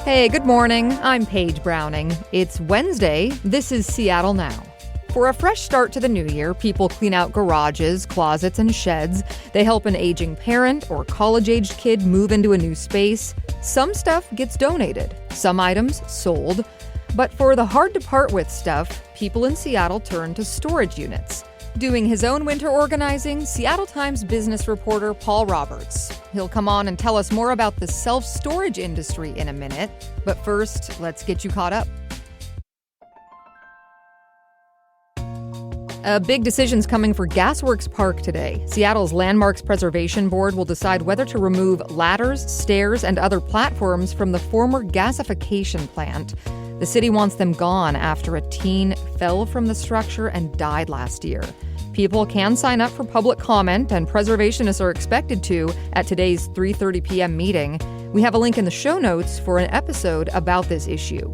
Hey, good morning. I'm Paige Browning. It's Wednesday. This is Seattle Now. For a fresh start to the new year, people clean out garages, closets, and sheds. They help an aging parent or college-aged kid move into a new space. Some stuff gets donated, some items sold. But for the hard-to-part-with stuff, people in Seattle turn to storage units. Doing his own winter organizing, Seattle Times business reporter Paul Roberts. He'll come on and tell us more about the self-storage industry in a minute. But first, let's get you caught up. A big decision's coming for Gasworks Park today. Seattle's Landmarks Preservation Board will decide whether to remove ladders, stairs, and other platforms from the former gasification plant. The city wants them gone after a teen fell from the structure and died last year. People can sign up for public comment, and preservationists are expected to at today's 3:30 p.m. meeting. We have a link in the show notes for an episode about this issue.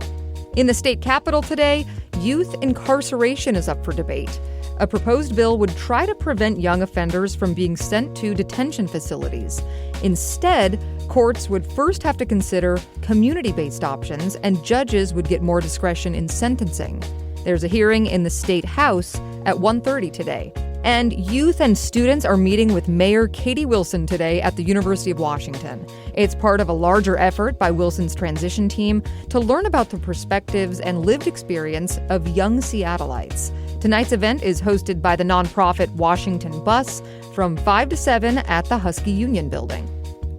In the state capitol today, youth incarceration is up for debate. A proposed bill would try to prevent young offenders from being sent to detention facilities. Instead, courts would first have to consider community-based options, and judges would get more discretion in sentencing. There's a hearing in the State House at 1:30 today. And youth and students are meeting with Mayor Katie Wilson today at the University of Washington. It's part of a larger effort by Wilson's transition team to learn about the perspectives and lived experience of young Seattleites. Tonight's event is hosted by the nonprofit Washington Bus from 5 to 7 at the Husky Union Building.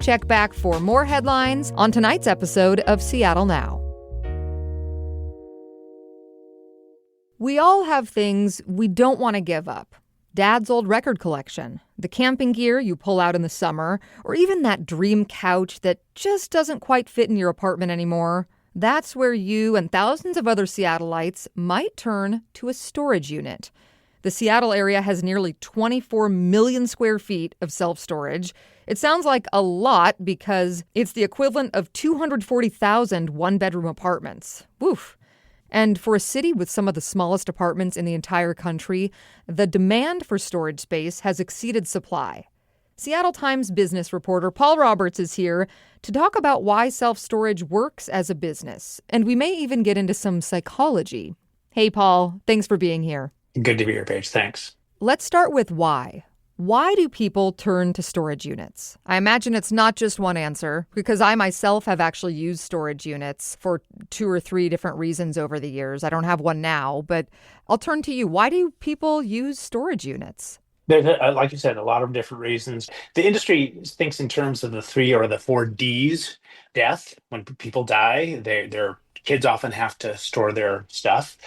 Check back for more headlines on tonight's episode of Seattle Now. We all have things we don't want to give up. Dad's old record collection, the camping gear you pull out in the summer, or even that dream couch that just doesn't quite fit in your apartment anymore. That's where you and thousands of other Seattleites might turn to a storage unit. The Seattle area has nearly 24 million square feet of self-storage. It sounds like a lot because it's the equivalent of 240,000 one-bedroom apartments. Woof. And for a city with some of the smallest apartments in the entire country, the demand for storage space has exceeded supply. Seattle Times business reporter Paul Roberts is here to talk about why self-storage works as a business. And we may even get into some psychology. Hey, Paul, thanks for being here. Good to be here, Paige. Thanks. Let's start with why. Why do people turn to storage units? I imagine it's not just one answer, because I myself have actually used storage units for 2 or 3 different reasons over the years. I don't have one now, but I'll turn to you. Why do people use storage units? There's, like you said, a lot of different reasons. The industry thinks in terms of the 3 or the 4 Ds. Death, when people die, their kids often have to store their stuff.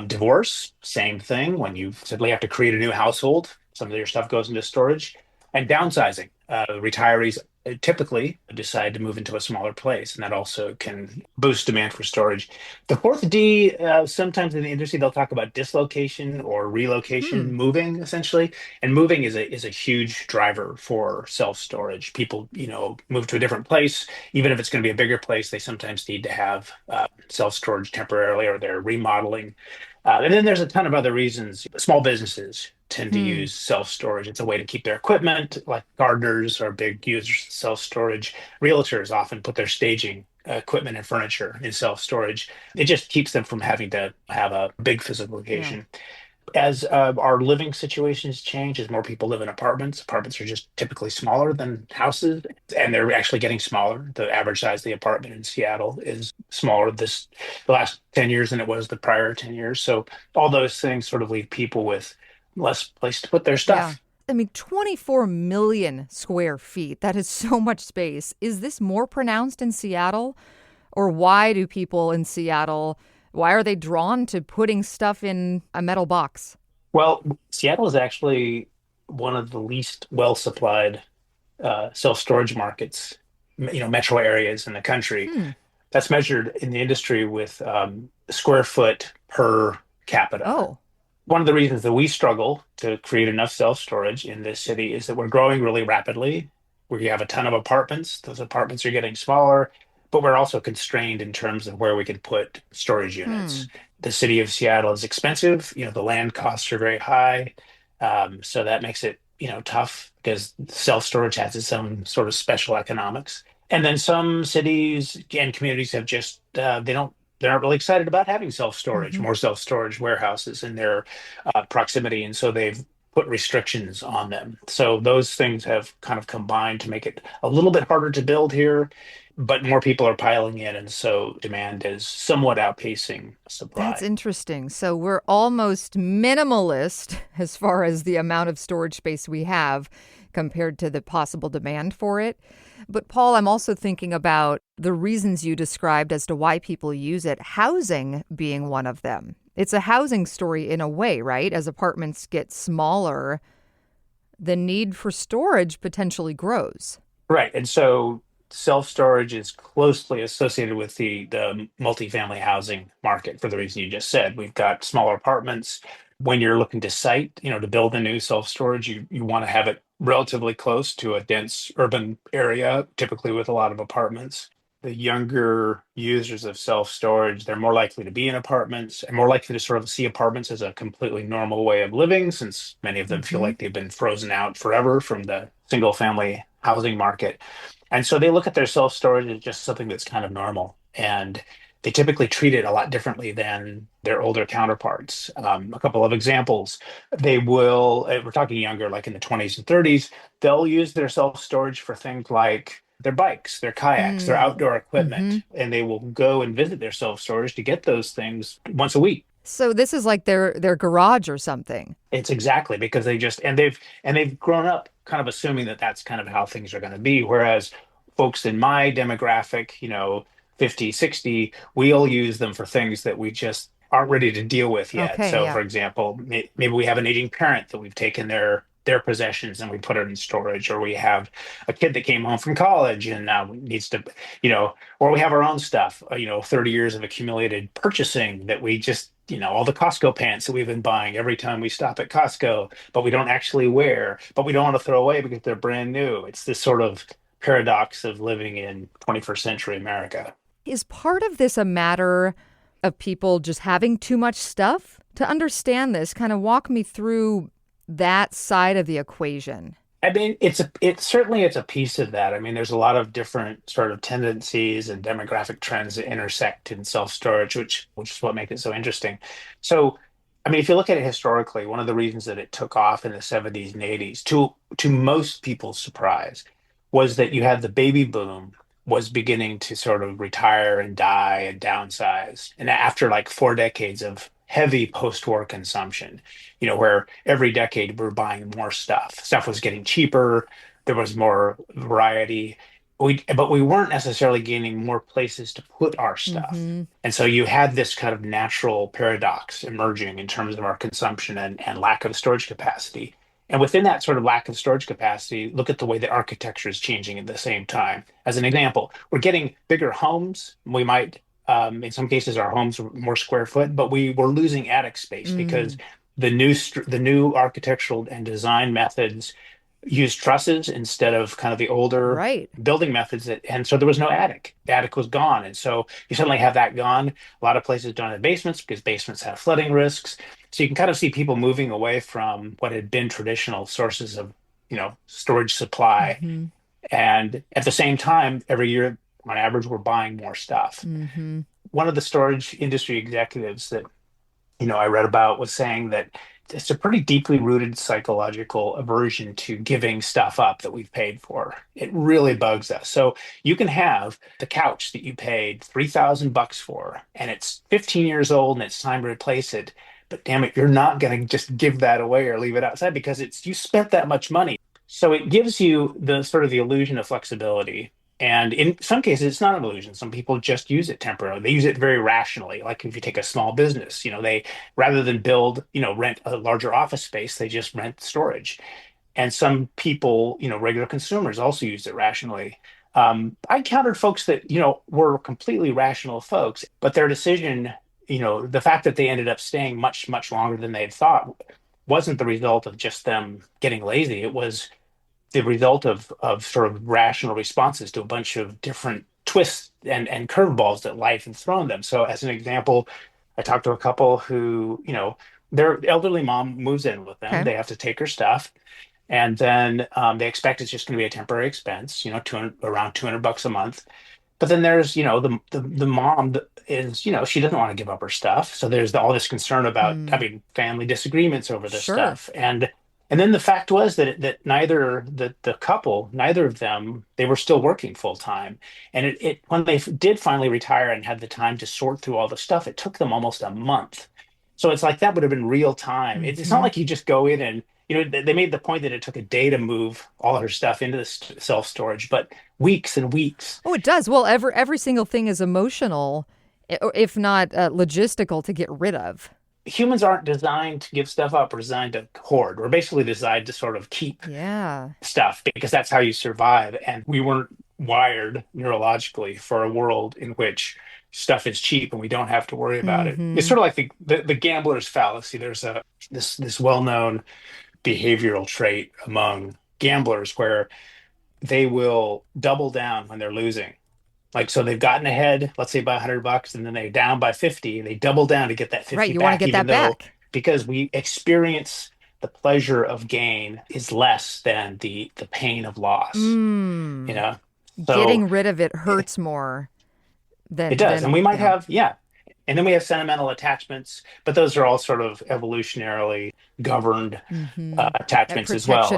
Divorce, same thing. When you simply have to create a new household, some of your stuff goes into storage. And downsizing. Retirees typically decide to move into a smaller place, and that also can boost demand for storage. The 4th D, sometimes in the industry, they'll talk about dislocation or relocation, moving, essentially. And moving is a huge driver for self-storage. People, move to a different place. Even if it's going to be a bigger place, they sometimes need to have self-storage temporarily, or they're remodeling. And then there's a ton of other reasons. Small businesses tend to use self-storage. It's a way to keep their equipment, like gardeners are big users of self-storage. Realtors often put their staging equipment and furniture in self-storage. It just keeps them from having to have a big physical location. As our living situations change, as more people live in apartments are just typically smaller than houses, and they're actually getting smaller. The average size of the apartment in Seattle is smaller the last 10 years than it was the prior 10 years. So all those things sort of leave people with less place to put their stuff. Yeah. I mean, 24 million square feet. That is so much space. Is this more pronounced in Seattle? Or why do people in Seattle, why are they drawn to putting stuff in a metal box? Well, Seattle is actually one of the least well-supplied self-storage markets, metro areas in the country. That's measured in the industry with square foot per capita. Oh. One of the reasons that we struggle to create enough self-storage in this city is that we're growing really rapidly. We have a ton of apartments. Those apartments are getting smaller, but we're also constrained in terms of where we can put storage units. The city of Seattle is expensive. The land costs are very high. So that makes it, tough because self-storage has its own sort of special economics. And then some cities and communities have just they're not really excited about having self-storage, Hmm. more self-storage warehouses in their proximity, and so they've put restrictions on them. So those things have kind of combined to make it a little bit harder to build here, but more people are piling in, and so demand is somewhat outpacing That's supply. interesting. So we're almost minimalist as far as the amount of storage space we have compared to the possible demand for it. But Paul, I'm also thinking about the reasons you described as to why people use it, housing being one of them. It's a housing story in a way, right? As apartments get smaller, the need for storage potentially grows. Right. And so self-storage is closely associated with the multifamily housing market for the reason you just said. We've got smaller apartments. When you're looking to site, to build a new self-storage, you want to have it relatively close to a dense urban area, typically with a lot of apartments. The younger users of self-storage, they're more likely to be in apartments and more likely to sort of see apartments as a completely normal way of living, since many of them feel Hmm. like they've been frozen out forever from the single family housing market. And so they look at their self-storage as just something that's kind of normal. And they typically treat it a lot differently than their older counterparts. A couple of examples, we're talking younger, like in the 20s and 30s, they'll use their self-storage for things like their bikes, their kayaks, their outdoor Mm-hmm. equipment, and they will go and visit their self-storage to get those things once a week. So this is like their garage or something. It's exactly because they've grown up kind of assuming that that's kind of how things are going to be. Whereas folks in my demographic, 50, 60, we'll use them for things that we just aren't ready to deal with yet. Okay, So, yeah. for example, maybe we have an aging parent that we've taken their possessions and we put it in storage, or we have a kid that came home from college and now needs to, or we have our own stuff, 30 years of accumulated purchasing that we just, all the Costco pants that we've been buying every time we stop at Costco, but we don't actually wear, but we don't want to throw away because they're brand new. It's this sort of paradox of living in 21st century America. Is part of this a matter of people just having too much stuff? To understand this, kind of walk me through that side of the equation. I mean, it's a piece of that. I mean, there's a lot of different sort of tendencies and demographic trends that intersect in self-storage, which is what makes it so interesting. So, I mean, if you look at it historically, one of the reasons that it took off in the 70s and 80s, to most people's surprise, was that you had the baby boom was beginning to sort of retire and die and downsize. And after like 4 decades of heavy post-war consumption, where every decade we're buying more stuff. Stuff was getting cheaper, there was more variety. But we weren't necessarily gaining more places to put our stuff. Mm-hmm. And so you had this kind of natural paradox emerging in terms of our consumption and lack of storage capacity. And within that sort of lack of storage capacity, look at the way that architecture is changing at the same time. As an example, we're getting bigger homes. We might, in some cases, our homes are more square foot, but we were losing attic space because Mm, the new architectural and design methods use trusses instead of kind of the older right. building methods and so there was no attic. The attic was gone. And so you suddenly have that gone. A lot of places don't have basements because basements have flooding risks. So you can kind of see people moving away from what had been traditional sources of, storage supply. Mm-hmm. And at the same time, every year on average, we're buying more stuff. Mm-hmm. One of the storage industry executives that I read about was saying that it's a pretty deeply rooted psychological aversion to giving stuff up that we've paid for. It really bugs us. So you can have the couch that you paid 3,000 bucks for, and it's 15 years old and it's time to replace it. But damn it, you're not going to just give that away or leave it outside because you spent that much money. So it gives you the sort of the illusion of flexibility. And in some cases, it's not an illusion. Some people just use it temporarily. They use it very rationally. Like if you take a small business, they rather than rent a larger office space, they just rent storage. And some people, regular consumers also use it rationally. I encountered folks that, were completely rational folks, but their decision, the fact that they ended up staying much, much longer than they had thought wasn't the result of just them getting lazy. It was the result of sort of rational responses to a bunch of different twists and curveballs that life has thrown them. So, as an example, I talked to a couple who, their elderly mom moves in with them. Okay. They have to take her stuff. And then they expect it's just going to be a temporary expense, 200, around $200 a month. But then there's, the mom that is, she doesn't want to give up her stuff. So there's all this concern about Mm, having family disagreements over this sure. stuff. And then the fact was that neither the couple, neither of them, they were still working full time. And it when they did finally retire and had the time to sort through all the stuff, it took them almost a month. So it's like that would have been real time. It's not Hmm. like you just go in and they made the point that it took a day to move all her stuff into this self storage, but weeks and weeks. Oh, it does. Well, every single thing is emotional, or if not logistical, to get rid of. Humans aren't designed to give stuff up. We're designed to hoard. We're basically designed to sort of keep Yeah. stuff because that's how you survive. And we weren't wired neurologically for a world in which stuff is cheap and we don't have to worry about it. It's Hmm. sort of like the gambler's fallacy. There's this well-known behavioral trait among gamblers where they will double down when they're losing. Like, so they've gotten ahead, let's say by $100, and then they're down by 50, and they double down to get that Right. 50 You want to back, get even that though, back. because we experience the pleasure of gain is less than the pain of loss, you Mm. know? So Getting rid of it hurts more it than does. And we might yeah. have, yeah. And then we have sentimental attachments, but those are all sort of evolutionarily governed Hmm. That attachments as well.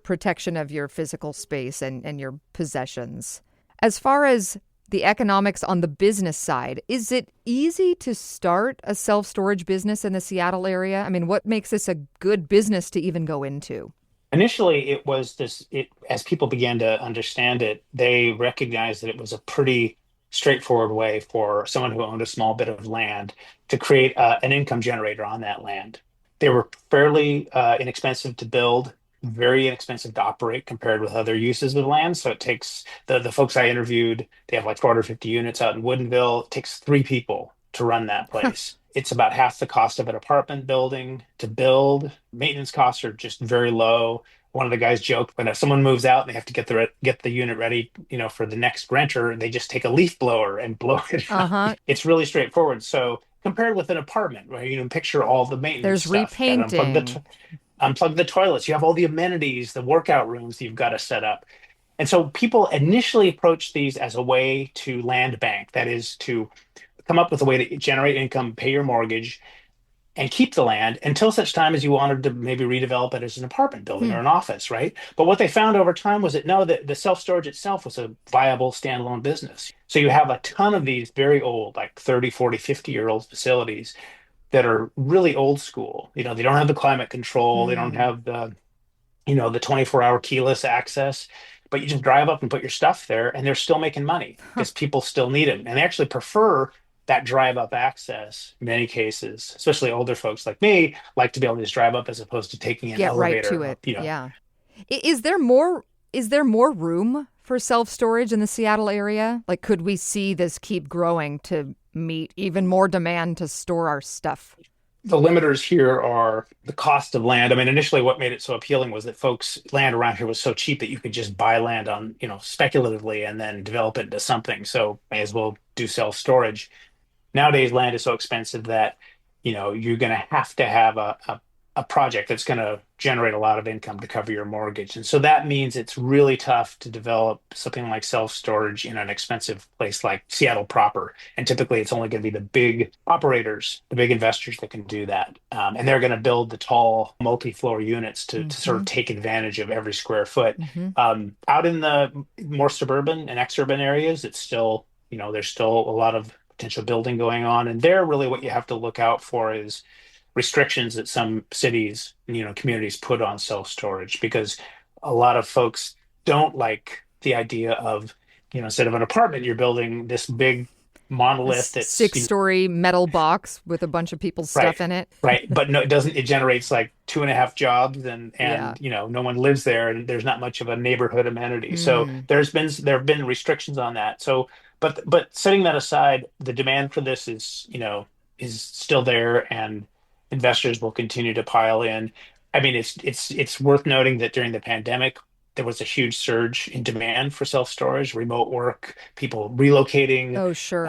protection of your physical space and your possessions. As far as the economics on the business side, is it easy to start a self-storage business in the Seattle area? I mean, what makes this a good business to even go into? Initially, it was as people began to understand it, they recognized that it was a pretty straightforward way for someone who owned a small bit of land to create an income generator on that land. They were fairly inexpensive to build, very inexpensive to operate compared with other uses of land. So it takes the folks I interviewed, they have like 450 units out in Woodinville. It takes three people to run that place. It's about half the cost of an apartment building to build. Maintenance costs are just very low. One of the guys joked when someone moves out and they have to get the unit ready, for the next renter, they just take a leaf blower and blow it around. Uh-huh. It's really straightforward. So compared with an apartment, where picture all the maintenance There's stuff. You got to repainting. unplug the toilets. You have all the amenities, the workout rooms that you've got to set up. And so people initially approach these as a way to land bank, that is to come up with a way to generate income, pay your mortgage, and keep the land until such time as you wanted to maybe redevelop it as an apartment building Hmm. or an office, right? But what they found over time was that no, that the self-storage itself was a viable standalone business. So you have a ton of these very old, like 30, 40, 50-year-old facilities that are really old school. They don't have the climate control, they don't Hmm. have the 24-hour keyless access, but you just drive up and put your stuff there and they're still making money Huh. because people still need it. And they actually prefer that drive up access in many cases, especially older folks like me like to be able to just drive up as opposed to taking an Get right to elevator it. up. Yeah. Is there more room for self-storage in the Seattle area? Like, could we see this keep growing to meet even more demand to store our stuff? The limiters here are the cost of land. I mean, initially what made it so appealing was that folks land around here was so cheap that you could just buy land on, speculatively and then develop it into something. So may as well do self-storage. Nowadays land is so expensive that you're going to have a project that's going to generate a lot of income to cover your mortgage, and so that means it's really tough to develop something like self-storage in an expensive place like Seattle proper. And typically it's only going to be the big operators, the big investors that can do that, and they're going to build the tall multi-floor units to sort Mm-hmm. of take advantage of every square foot. Mm-hmm. Out in the more suburban and exurban areas, it's still, there's still a lot of potential building going on. And there, really, what you have to look out for is restrictions that some cities, communities put on self-storage, because a lot of folks don't like the idea of, instead of an apartment, you're building this big A monolith that's, six-story metal box with a bunch of people's right, stuff in it. right. But no, it generates like two and a half jobs, and Yeah. no one lives there, and there's not much of a neighborhood amenity. So Hmm. there have been restrictions on that. So but setting that aside, the demand for this is still there, and investors will continue to pile in. I mean, it's worth noting that during the pandemic, there was a huge surge in demand for self-storage, remote work, people relocating. Oh, sure.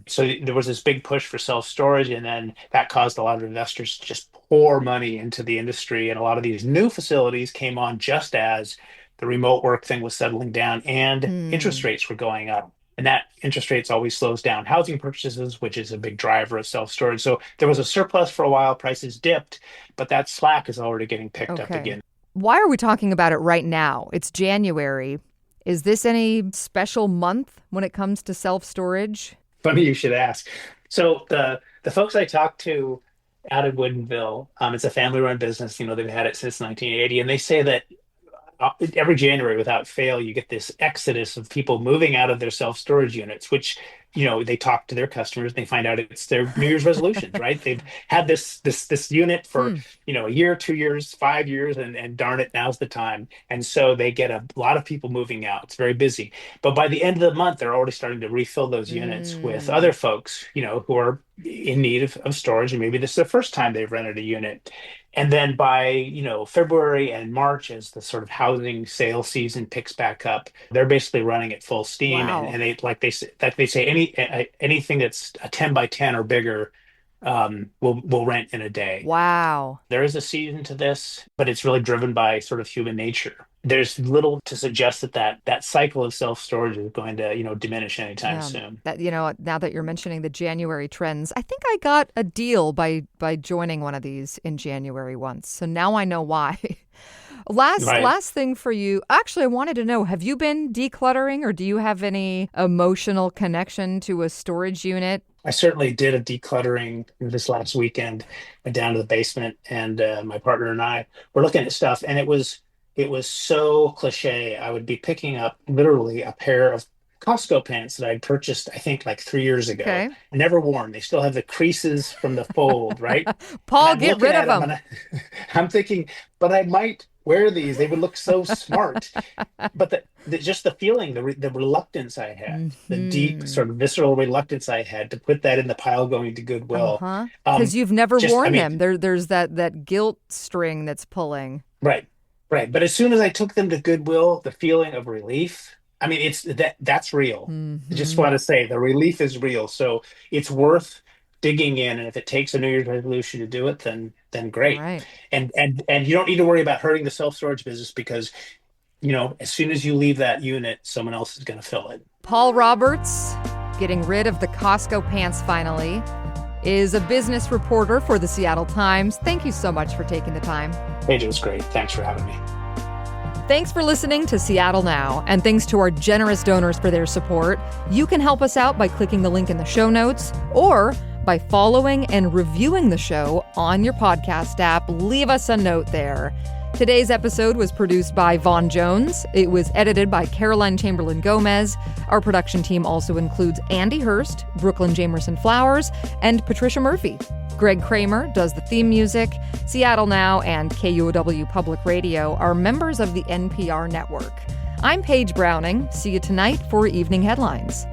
So there was this big push for self-storage, and then that caused a lot of investors to just pour money into the industry. And a lot of these new facilities came on just as the remote work thing was settling down and interest Hmm. rates were going up. And that interest rates always slows down housing purchases, which is a big driver of self-storage. So there was a surplus for a while, prices dipped, but that slack is already getting picked up Okay. again. Why are we talking about it right now? It's January. Is this any special month when it comes to self-storage? Funny you should ask. So the folks I talked to out of Woodinville, it's a family-run business. They've had it since 1980, and they say that every January, without fail, you get this exodus of people moving out of their self-storage units, which, they talk to their customers and they find out it's their New Year's resolutions, right? They've had this unit for, Hmm. a year, 2 years, 5 years, and darn it, now's the time. And so they get a lot of people moving out. It's very busy. But by the end of the month, they're already starting to refill those units with Mm. other folks, who are in need of storage, and maybe this is the first time they've rented a unit. And then by, February and March, as the sort of housing sale season picks back up, they're basically running at full steam. And, Wow. and they say anything that's a 10 by 10 or bigger will rent in a day. Wow. There is a season to this, but it's really driven by sort of human nature. There's little to suggest that cycle of self-storage is going to, diminish anytime Yeah. soon. Now that you're mentioning the January trends, I think I got a deal by joining one of these in January once. So now I know why. Right. Last thing for you. Actually, I wanted to know, have you been decluttering or do you have any emotional connection to a storage unit? I certainly did a decluttering this last weekend. Went down to the basement, and my partner and I were looking at stuff, and it was so cliche. I would be picking up literally a pair of Costco pants that I'd purchased, I think, like 3 years ago, Okay. never worn. They still have the creases from the fold, right? And Paul, I'm get looking rid at of them, and them. I'm thinking, but I might wear these. They would look so smart. But just the feeling, the reluctance I had, the deep Hmm. sort of visceral reluctance I had to put that in the pile going to Goodwill. Uh-huh. Because Um, you've never I worn mean, them. There's that guilt string that's pulling. right, right. But as soon as I took them to Goodwill, the feeling of relief, I mean, that's real. I just Hmm. want to say the relief is real. So it's worth digging in. And if it takes a New Year's resolution to do it, then great. Right. And you don't need to worry about hurting the self-storage business because as soon as you leave that unit, someone else is going to fill it. Paul Roberts, getting rid of the Costco pants finally, is a business reporter for the Seattle Times. Thank you so much for taking the time. Paige, it was great. Thanks for having me. Thanks for listening to Seattle Now, and thanks to our generous donors for their support. You can help us out by clicking the link in the show notes or by following and reviewing the show on your podcast app. Leave us a note there. Today's episode was produced by Vaughn Jones. It was edited by Caroline Chamberlain Gomez. Our production team also includes Andy Hurst, Brooklyn Jamerson Flowers, and Patricia Murphy. Greg Kramer does the theme music. Seattle Now and KUOW Public Radio are members of the NPR network. I'm Paige Browning. See you tonight for Evening Headlines.